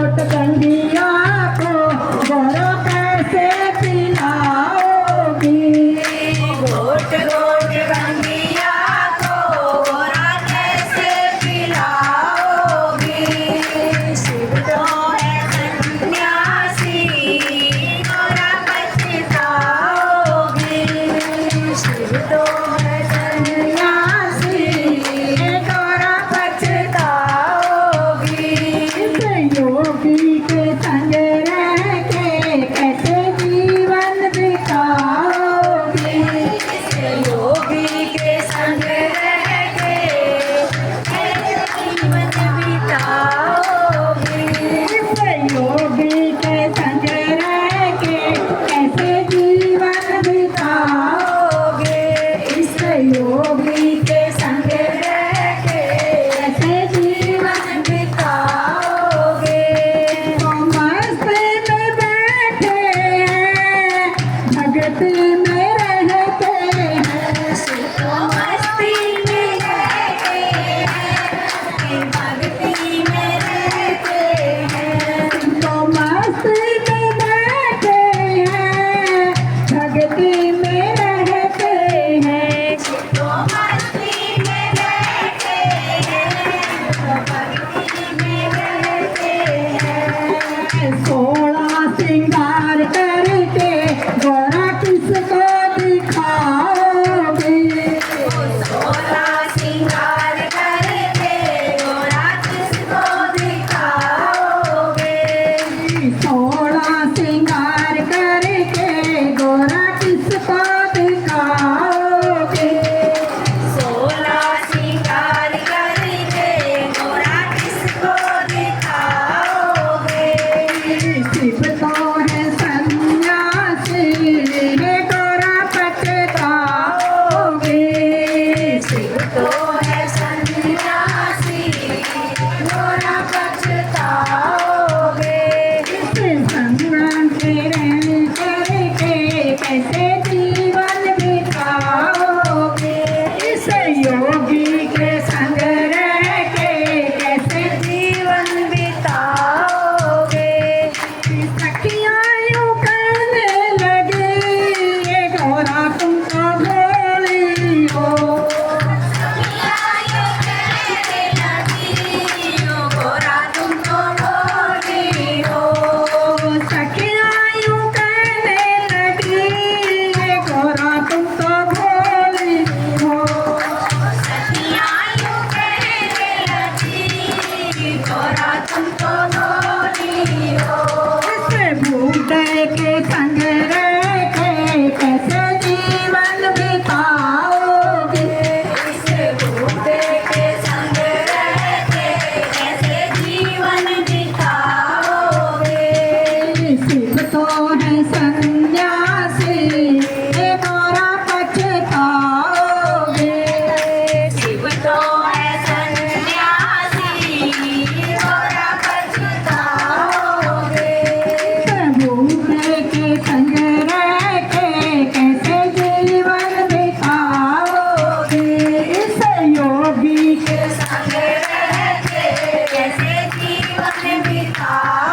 घोट गंगिया को गोरा कैसे पिलाओगी। घोट घोट गंगिया को गोरा कैसे पिलाओगी। शिव तो है सन्यासी गोरा पछताओगी। शिव तो है सन्यासी गोरा पछताओगी। योगी के संग रह के कैसे जीवन बिताओगी। योगी के संग रह के कैसे जीवन बिताओगी। योगी के संग रह के कैसे जीवन बिताओगे। इस योगी के संग रह के कैसे जीवन बिताओगे। तो मस्ती में बैठे हैं, भक्ति में रहते हैं। तो मस्ती में रहते हैं, भक्ति में रहते हैं। तो मस्ती में बैठे हैं, भक्ति में रहते हैं। तो मस्ती में रहते हैं, भक्ति में रहते हैं। 16 श्रृंगार करके गोरा किसको दिखाओगे। 16 श्रृंगार करके गोरा किसको दिखाओगे। 16 श्रृंगार करके गोरा किसको दिखाओगे। 16 श्रृंगार करके गोरा किसको दिखाओगे। शिव तो है सन्यासी गोरा पछताओगे। शिव तो है सन्यासी गोरा पछताओगे। संग्राम के रह करके कैसे जीवन बिताओगे। इस योगी के संग रह के कैसे जीवन बिताओगे। सखियाँ यूं कहने लगी, ये गोरा तुम तो भोली हो। गोरा तुम तो भोली हो। सखियाँ यूं कहने लगी, ये गोरा तुम तो भोली हो। सखियाँ यूं कहने लगी, गोरा तुम तो भोली हो। इस बूढ़े के संग रह के कैसे जीवन बिताओगे। इस बूढ़े के संग रह के कैसे जीवन बिताओगे। शिव तो है सन्यासी ये गोरा पछताओगे। शिव तो है सन्यासी गोरा पछताओगे। बूढ़े के संग रह के कैसे जीवन बिताओगे। इस योगी के संग रह के कैसे जीवन बिताओगे।